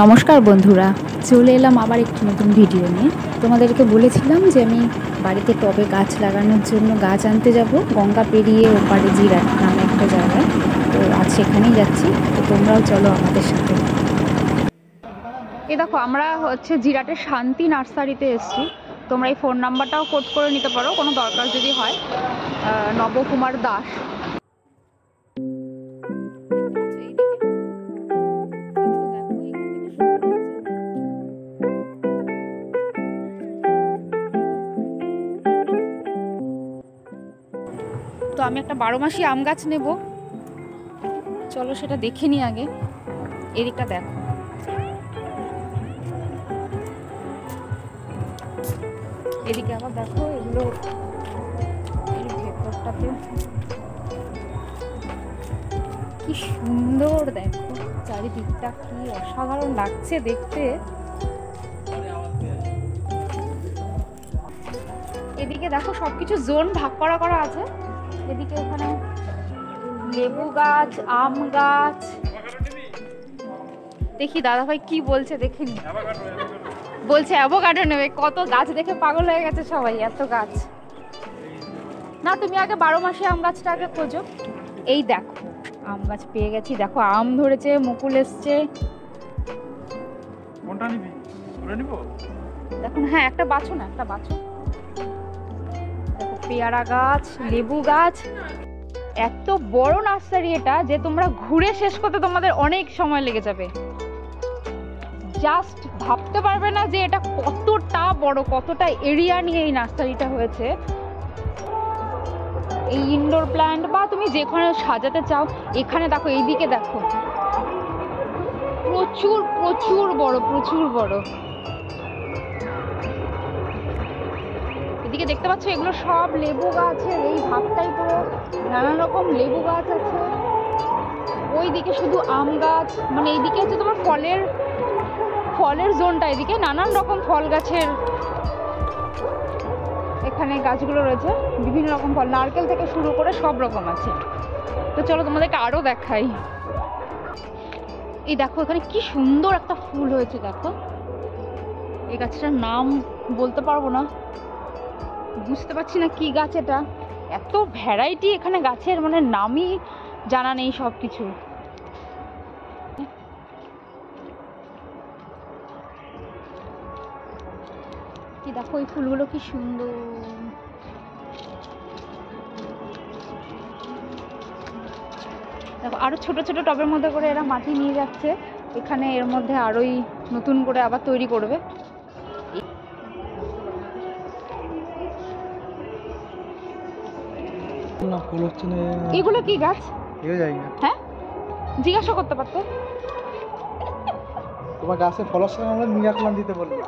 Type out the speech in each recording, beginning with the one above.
নমস্কার বন্ধুরা, চলে এলাম আবার একটি নতুন ভিডিও নিয়ে। তোমাদেরকে বলেছিলাম যে আমি বাড়িতে টবে গাছ লাগানোর জন্য গাছ আনতে যাব, গঙ্গা পেরিয়ে ওপারে জিরাট নামে একটা জায়গায়। তো আজ সেখানেই যাচ্ছি, তো তোমরাও চলো আমাদের সাথে। এই দেখো, আমরা জিরাটের শান্তি নার্সারিতে এসেছি। তোমরা এই ফোন নাম্বারটাও কোড করে নিতে পারো কোনো দরকার যদি হয়। নবকুমার দাস। তো আমি একটা 12 মাসি আম গাছ নেব, চলো সেটা দেখে নি আগে। এদিকটা দেখো, এদিকে আবার দেখো, এগুলো এর ভেতরটাতে কি সুন্দর, দেখো চারিদিকটা কি অসাধারণ লাগছে দেখতে। এদিকে দেখো সবকিছু জোন ভাগ করা আছে। এদিকে এখানে লেবু গাছ, আম গাছ। দেখি দাদাভাই কি বলছে, দেখিনি। বলছে অ্যাভোকাডো নেবে। কত গাছ দেখে পাগল হয়ে গেছে সবাই, এত গাছ। না, তুমি আগে 12 মাসে আম গাছটা আগে খোঁজো। এই দেখো আম গাছ পেয়ে গেছি, দেখো আম ধরেছে, মুকুল এসছে। কোনটা নিবি? ওটা নিব? দেখুন, হ্যাঁ একটা বাছো না, একটা বাছো। দেখো পেয়ারা গাছ, লেবু গাছ। এত বড় নার্সারি এটা যে তোমরা ঘুরে শেষ করতে তোমাদের অনেক সময় লেগে যাবে। জাস্ট ভাবতে পারবে না যে এটা কতটা বড়, কতটা এরিয়া নিয়ে এই নার্সারিটা হয়েছে। এই ইনডোর প্ল্যান্ট বা তুমি যেখানে সাজাতে চাও, এখানে দেখো, এইদিকে দেখো, প্রচুর প্রচুর বড়, প্রচুর বড়। এদিকে দেখতে পাচ্ছ, এগুলো সব লেবু গাছের এই ভাবটাই পুরো, নানান রকম লেবু গাছ আছে। ওইদিকে শুধু আম গাছ, মানে এইদিকে হচ্ছে তোমার ফলের জোনটা। এদিকে নানান রকম ফল গাছের এখানে গাছগুলো রয়েছে, বিভিন্ন রকম ফল, নারকেল থেকে শুরু করে সব রকম আছে। তো চলো তোমাদেরকে আরো দেখাই। এই দেখো এখানে কি সুন্দর একটা ফুল হয়েছে, দেখো। এই গাছটার নাম বলতে পারবো না, বুঝতে পারছি না কি গাছ এটা। এত ভ্যারাইটি এখানে গাছের, মানে নামই জানা নেই সব কিছু। কি দেখো এই ফুলগুলো কি সুন্দর। দেখো আরো ছোট ছোট টবের মধ্যে করে এরা মাটি নিয়ে যাচ্ছে, এখানে এর মধ্যে আরোই নতুন করে আবার তৈরি করবে। এগুলো কি গাছ? হ্যাঁ, জিজ্ঞাসা করতে পারতো। তোমার গাছে ফল আসছে না, আমরা মিরাকুলাম দিতে বলবো।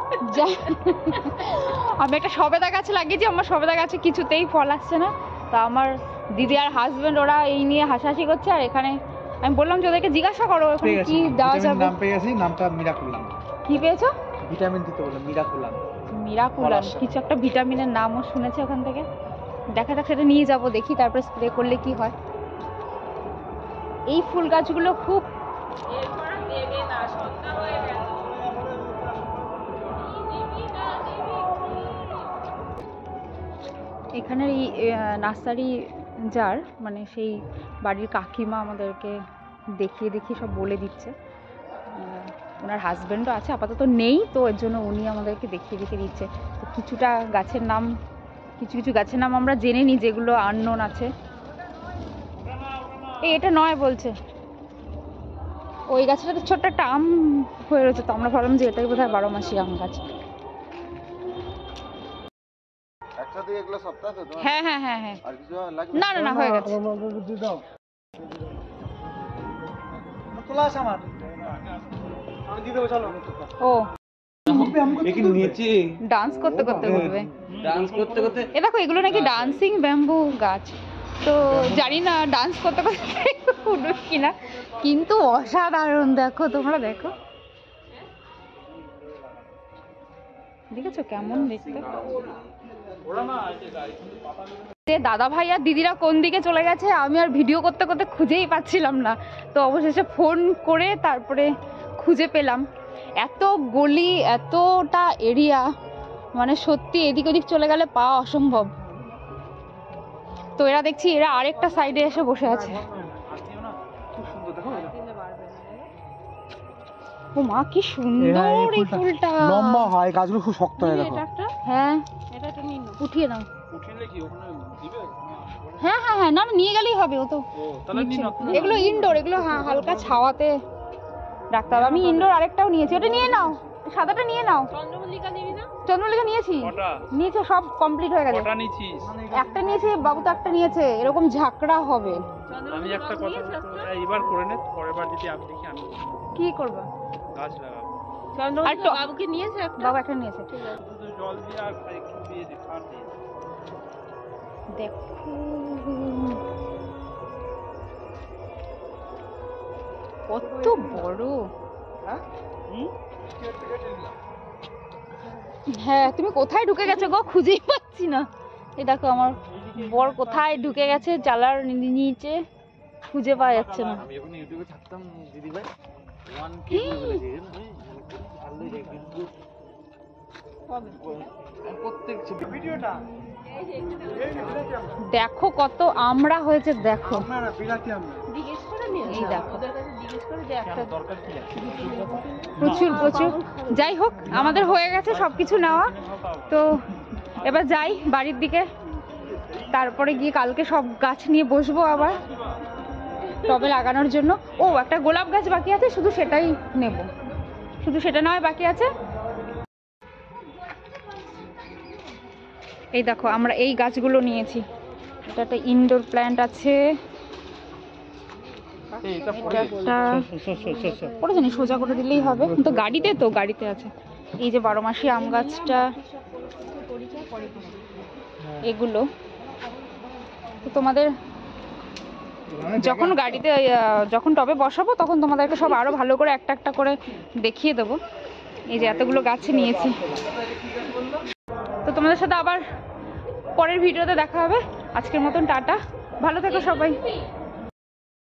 আমি একটা সবেদা গাছ লাগিয়েছি, আমার সবেদা গাছে কিছুতেই ফল আসছে না। তা আমার দিদি আর হাজবেন্ড ওরা এই নিয়ে হাসাহাসি করছে। আর এখানে আমি বললাম যে ওদেরকে জিজ্ঞাসা করো এখানে কি দেওয়া যাবে। নাম পেয়ে গেছি, নামটা মিরাকুলাম। কি পেয়েছো? ভিটামিন দিতে বলবো, মিরাকুলাম। মিরাকুলাম, কিছু একটা ভিটামিনের নামও শুনেছে ওখান থেকে। দেখা যাক, সেটা নিয়ে যাব, দেখি তারপরে স্প্রে করলে কি হয়। এই ফুল গাছগুলো খুব, এখানের এই নার্সারি যার, মানে সেই বাড়ির কাকিমা আমাদেরকে দেখিয়ে দেখিয়ে সব বলে দিচ্ছে। ওনার হাজব্যান্ডও আছে, আপাতত নেই, তো এর জন্য উনি আমাদেরকে দেখিয়ে দেখিয়ে দিচ্ছে। তো কিছুটা গাছের নাম, কিছু কিছু গাছের নাম আমরা জেনে নিই যেগুলো আননোন আছে। এটা নয় বলছে, ওই গাছটাতে ছোট্ট একটা আম হয়ে রয়েছে, তো আমরা ভাবলাম যে এটাই বোধহয় 12 মাসি আম গাছ। হ্যাঁ হ্যাঁ হ্যাঁ হ্যাঁ, না না না, হয়ে গেছে। ও ডান্স করতে করতে বলবে, ডান্স করতে করতে। এ দেখো এগুলো নাকি ডান্সিং ব্যাম্বু গাছ। তো জানি না ডান্স করতে করতে উঠবে কিনা, কিন্তু অসাধারণ। দেখো তোমরা, দেখো, দেখেছো কেমন দেখতে। দাদা ভাই আর দিদিরা কোন দিকে চলে গেছে আমি আর ভিডিও করতে করতে খুঁজেই পাচ্ছিলাম না। তো অবশেষে ফোন করে তারপরে খুঁজে পেলাম। এত গলি, এতটা এরিয়া, মানে সত্যি এদিক ওদিক চলে গেলে পাওয়া অসম্ভব। তো এরা দেখছি এরা আরেকটা সাইডে এসে বসে আছে। ও মা কি সুন্দর এই ফুলটা, লম্বা হয়, গাছগুলো খুব শক্ত হয় দেখো। হ্যাঁ এটা একটু নিয়ে নাও, উঠিয়ে নাও। উঠিয়ে কি ওখানে দিবে? হ্যাঁ হ্যাঁ হ্যাঁ, না নিয়ে গেলেই হবে। ও তো এগুলো ইনডোর, এগুলো হালকা ছাওয়াতে রাখতে হবে। আমি ইনডোর আরেকটাও নিয়েছি, ওটা নিয়ে নাও, সাদাটা নিয়ে নাও। চন্দ্রমল্লিকা নিবি না? চন্দ্রমল্লিকা নিয়েছি, নিয়েছে, সব কমপ্লিট হয়ে গেছে। একটা নিয়েছে, বাবু তো একটা নিয়েছে। এরকম ঝাঁকড়া হবে। আমি একটা কথা এইবার করে নে, পরের বার যদি আমি দেখি আমি কি করবা? গাছ লাগাবো। চন্দ্রমল্লিকা বাবুকে নিয়েছে, বাবু একটা নিয়েছে। শুধু জল দিয়ে আর একটু দিয়ে দিই, সার দিয়ে। দেখো কত বড়। হ্যাঁ তুমি কোথায় ঢুকে গেছো গো, খুঁজেই পাচ্ছি না। এই দেখো আমার বর কোথায় ঢুকে গেছে, জালার নিচে, খুঁজে পাওয়া যাচ্ছে না। আমি যখন ইউটিউবে থাকতাম দিদি ভাই 1K প্রত্যেক ভিডিওটা দেখো কত আমরা হয়েছে, দেখো আপনারা বিলাতি আমরা এই দেখো প্রচুর প্রচুর। যাই হোক আমাদের হয়ে গেছে সবকিছু নেওয়া, তো এবার যাই বাড়ির দিকে। তারপরে গিয়ে কালকে সব গাছ নিয়ে বসবো আবার টবে লাগানোর জন্য। ও একটা গোলাপ গাছ বাকি আছে, শুধু সেটাই নেব, শুধু সেটা নয় বাকি আছে। এই দেখো আমরা এই গাছগুলো নিয়েছি। এটা একটা ইনডোর প্ল্যান্ট আছে, পড়েছে না, সোজা করে দিলেই হবে। তো গাড়িতে আছে। এই যে 12 মাসি আম গাছটা, এগুলো তো তোমাদের যখন গাড়িতে যখন টবে বসাবো তখন তোমাদেরকে সব আরো ভালো করে একটা একটা করে দেখিয়ে দেবো। এই যে এতগুলো গাছ নিয়েছি। তো তোমাদের সাথে আবার পরের ভিডিওতে দেখা হবে। আজকের মতন টাটা, ভালো থেকো সবাই।